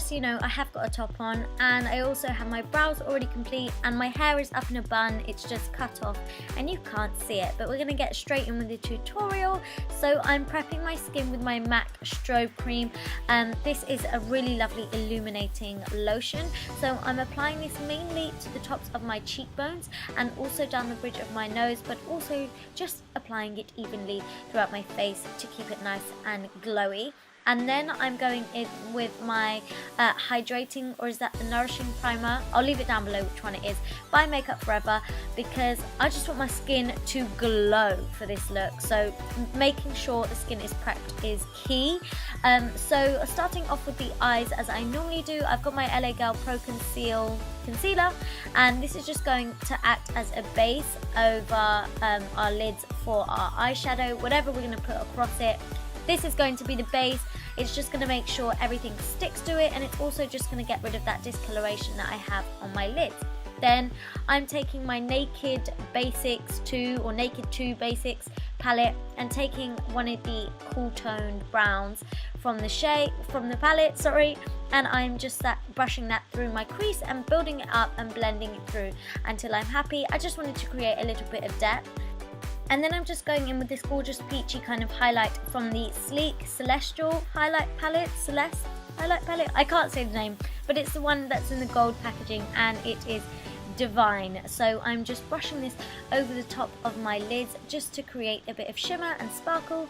so you know, I have got a top on, and I also have my brows already complete, and my hair is up in a bun. It's just cut off and you can't see it, but we're going to get straight in with the tutorial. So I'm prepping my skin with my MAC strobe cream. This is a really lovely illuminating lotion, so I'm applying this mainly to the tops of my cheekbones and also down the bridge of my nose, but also just applying it evenly throughout my face to keep it nice and glowy. And then I'm going in with my hydrating, or is that the nourishing primer? I'll leave it down below which one it is, by Makeup Forever, because I just want my skin to glow for this look. So making sure the skin is prepped is key. So starting off with the eyes as I normally do, I've got my LA Girl Pro Concealer, and this is just going to act as a base over our lids for our eyeshadow, whatever we're going to put across it. This is going to be the base. It's just going to make sure everything sticks to it, and it's also just going to get rid of that discoloration that I have on my lids. Then I'm taking my Naked Basics 2 or Naked 2 Basics palette and taking one of the cool toned browns from the palette, and I'm just brushing that through my crease and building it up and blending it through until I'm happy. I just wanted to create a little bit of depth. And then I'm just going in with this gorgeous peachy kind of highlight from the Sleek Celestial Highlight Palette, I can't say the name, but it's the one that's in the gold packaging, and it is divine. So I'm just brushing this over the top of my lids just to create a bit of shimmer and sparkle,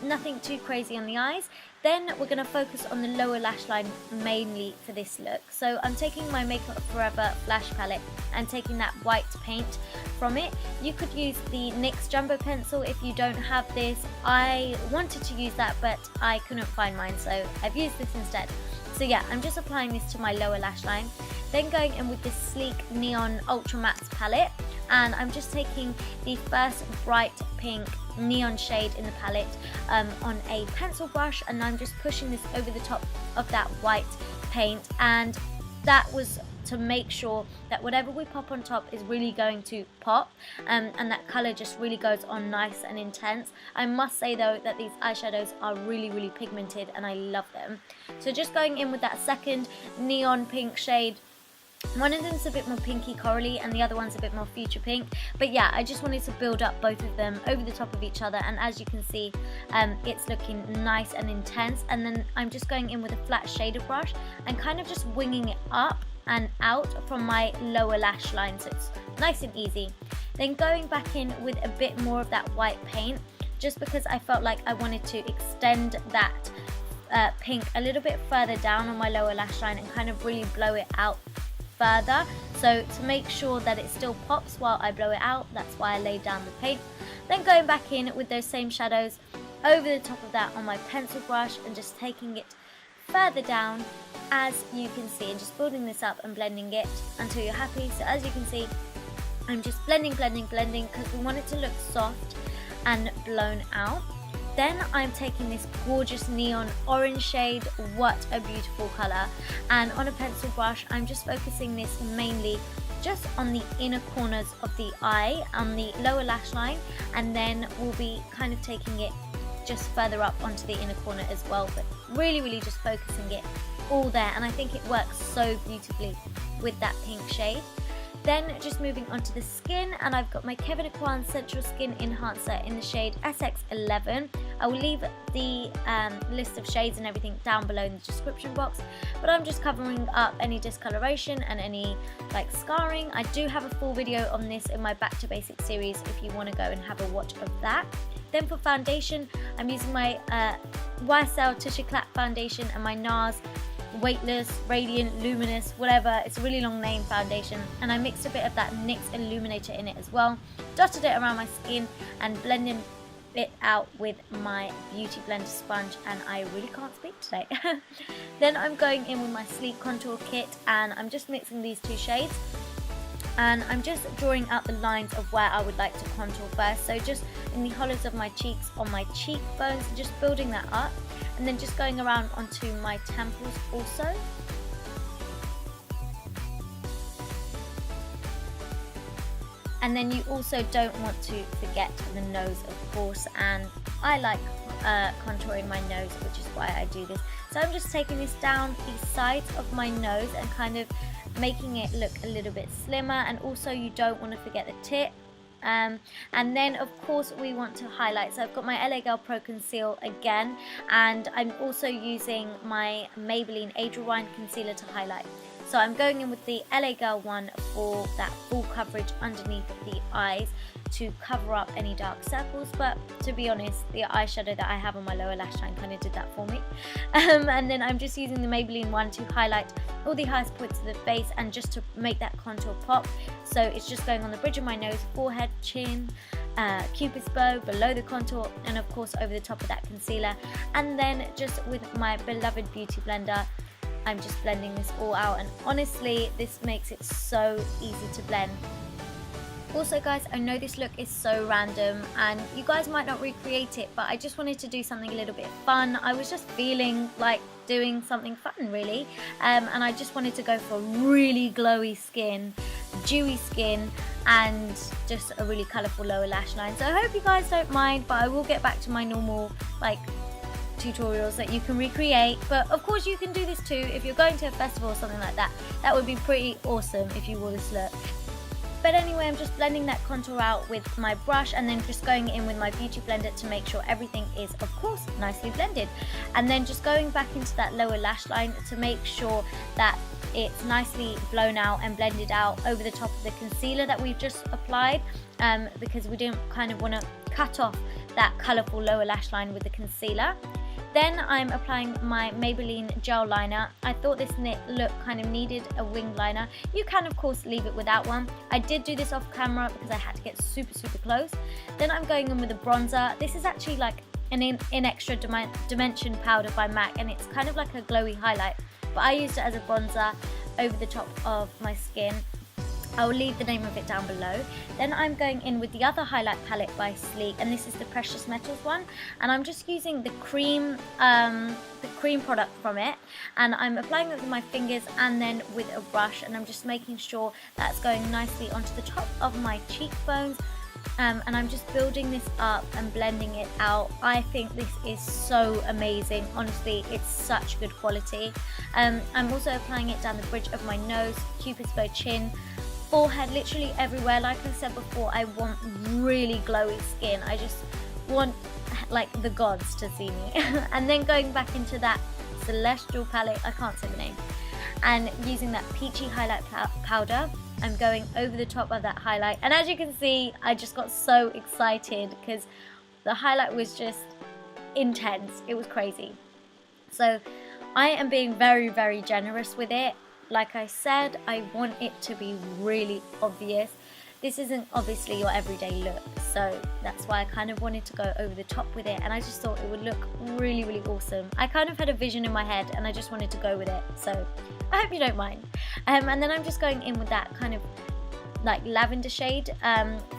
nothing too crazy on the eyes. Then we're going to focus on the lower lash line mainly for this look. So I'm taking my Makeup Forever Flash Palette and taking that white paint from it. You could use the NYX Jumbo Pencil if you don't have this. I wanted to use that, but I couldn't find mine, so I've used this instead. So yeah, I'm just applying this to my lower lash line. Then going in with this Sleek Neon Ultra Matte palette, and I'm just taking the first bright pink neon shade in the palette on a pencil brush, and I'm just pushing this over the top of that white paint, and that was to make sure that whatever we pop on top is really going to pop, and that colour just really goes on nice and intense. I must say though that these eyeshadows are really pigmented and I love them. So just going in with that second neon pink shade. One of them's a bit more pinky corally and the other one's a bit more future pink, but yeah, I just wanted to build up both of them over the top of each other, and as you can see, it's looking nice and intense. And then I'm just going in with a flat shader brush and kind of just winging it up and out from my lower lash line, so it's nice and easy. Then going back in with a bit more of that white paint, just because I felt like I wanted to extend that pink a little bit further down on my lower lash line and kind of really blow it out further. So to make sure that it still pops while I blow it out, that's why I laid down the paint. Then going back in with those same shadows over the top of that on my pencil brush and just taking it further down, as you can see, and just building this up and blending it until you're happy. So as you can see, I'm just blending because we want it to look soft and blown out. Then I'm taking this gorgeous neon orange shade, what a beautiful colour, and on a pencil brush I'm just focusing this mainly just on the inner corners of the eye, on the lower lash line, and then we'll be kind of taking it just further up onto the inner corner as well, but really just focusing it all there, and I think it works so beautifully with that pink shade. Then just moving on to the skin, and I've got my Kevyn Aucoin Central Skin Enhancer in the shade SX11. I will leave the list of shades and everything down below in the description box, but I'm just covering up any discoloration and any like scarring. I do have a full video on this in my Back to Basics series if you want to go and have a watch of that. Then for foundation, I'm using my YSL Tisha Clap foundation and my NARS Weightless, Radiant, Luminous, whatever, it's a really long name foundation, and I mixed a bit of that NYX Illuminator in it as well, dotted it around my skin and blended it out with my Beauty Blender sponge, and I really can't speak today. Then I'm going in with my Sleek Contour Kit, and I'm just mixing these two shades, and I'm just drawing out the lines of where I would like to contour first, so just in the hollows of my cheeks, on my cheekbones, just building that up, and then just going around onto my temples also. And then you also don't want to forget the nose, of course, and I like contouring my nose, which is why I do this. So I'm just taking this down the sides of my nose and kind of making it look a little bit slimmer, and also you don't want to forget the tip. And then of course we want to highlight, so I've got my LA Girl Pro Conceal again, and I'm also using my Maybelline Age Rewind Concealer to highlight. So I'm going in with the LA Girl one for that full coverage underneath the eyes to cover up any dark circles, but to be honest, the eyeshadow that I have on my lower lash line kind of did that for me. And then I'm just using the Maybelline one to highlight all the highest points of the face and just to make that contour pop. So it's just going on the bridge of my nose, forehead, chin, cupid's bow, below the contour, and of course over the top of that concealer. And then just with my beloved beauty blender, I'm just blending this all out, and honestly this makes it so easy to blend. Also guys, I know this look is so random and you guys might not recreate it, but I just wanted to do something a little bit fun. I was just feeling like doing something fun really, and I just wanted to go for really glowy skin, dewy skin, and just a really colourful lower lash line. So I hope you guys don't mind, but I will get back to my normal like tutorials that you can recreate. But of course you can do this too if you're going to a festival or something like that. That would be pretty awesome if you wore this look. But anyway, I'm just blending that contour out with my brush and then just going in with my beauty blender to make sure everything is, of course, nicely blended. And then just going back into that lower lash line to make sure that it's nicely blown out and blended out over the top of the concealer that we've just applied, because we don't kind of want to cut off that colourful lower lash line with the concealer. Then I'm applying my Maybelline gel liner. I thought this look kind of needed a wing liner. You can of course leave it without one. I did do this off camera because I had to get super close. Then I'm going in with a bronzer. This is actually like an in extra dimension powder by MAC, and it's kind of like a glowy highlight, but I used it as a bronzer over the top of my skin. I'll leave the name of it down below. Then I'm going in with the other highlight palette by Sleek, and this is the Precious Metals one, and I'm just using the cream product from it, and I'm applying it with my fingers and then with a brush, and I'm just making sure that's going nicely onto the top of my cheekbones. And I'm just building this up and blending it out. I think this is so amazing. Honestly, it's such good quality. I'm also applying it down the bridge of my nose, cupid's bow, chin, forehead, literally everywhere. Like I said before, I want really glowy skin. I just want like the gods to see me. And then going back into that Celestial palette, I can't say the name, and using that peachy highlight powder, I'm going over the top of that highlight. And as you can see, I just got so excited because the highlight was just intense. It was crazy. So I am being very generous with it. Like I said, I want it to be really obvious. This isn't obviously your everyday look, so that's why I kind of wanted to go over the top with it, and I just thought it would look really awesome. I kind of had a vision in my head and I just wanted to go with it, so I hope you don't mind. And then I'm just going in with that kind of like lavender shade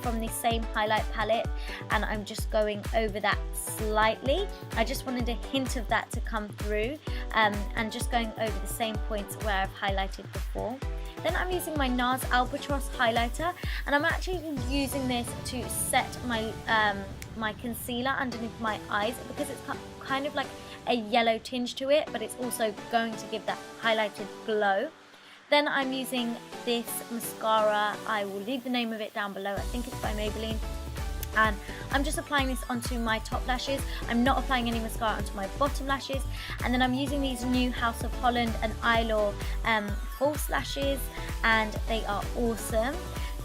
from the same highlight palette, and I'm just going over that slightly. I just wanted a hint of that to come through, and just going over the same points where I've highlighted before. Then I'm using my NARS Albatross highlighter, and I'm actually using this to set my my concealer underneath my eyes because it's kind of like a yellow tinge to it, but it's also going to give that highlighted glow. Then I'm using this mascara. I will leave the name of it down below. I think it's by Maybelline. And I'm just applying this onto my top lashes. I'm not applying any mascara onto my bottom lashes. And then I'm using these new House of Holland and Eyelaw false lashes, and they are awesome.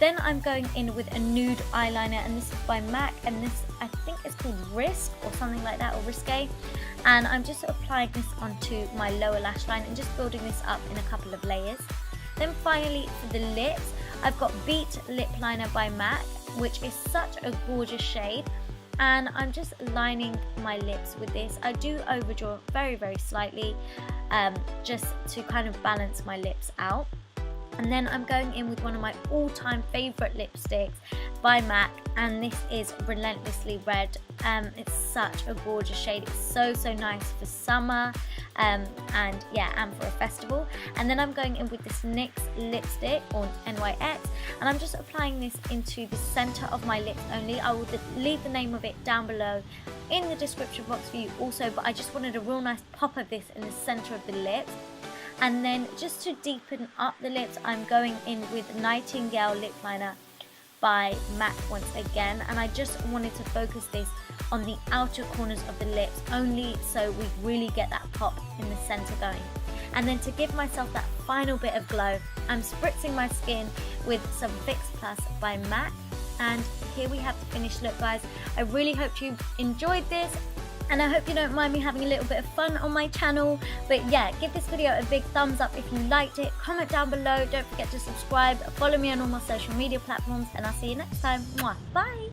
Then I'm going in with a nude eyeliner, and this is by MAC, and this I think is called Risk or something like that, or Risque. And I'm just applying this onto my lower lash line and just building this up in a couple of layers. Then finally for the lips, I've got Beat Lip Liner by MAC, which is such a gorgeous shade, and I'm just lining my lips with this. I do overdraw very slightly, just to kind of balance my lips out. And then I'm going in with one of my all-time favourite lipsticks by MAC, and this is Relentlessly Red. It's such a gorgeous shade. It's so nice for summer, and yeah, and for a festival. And then I'm going in with this NYX lipstick, or NYX, and I'm just applying this into the centre of my lips only. I will leave the name of it down below in the description box for you also, but I just wanted a real nice pop of this in the center of the lips. And then just to deepen up the lips, I'm going in with Nightingale lip liner by MAC once again, and I just wanted to focus this on the outer corners of the lips only, so we really get that pop in the center going. And then to give myself that final bit of glow, I'm spritzing my skin with some Fix Plus by MAC, and here we have the finished look, guys. I really hope you enjoyed this, and I hope you don't mind me having a little bit of fun on my channel. But yeah, give this video a big thumbs up if you liked it, comment down below, don't forget to subscribe, follow me on all my social media platforms, and I'll see you next time. Mwah. Bye!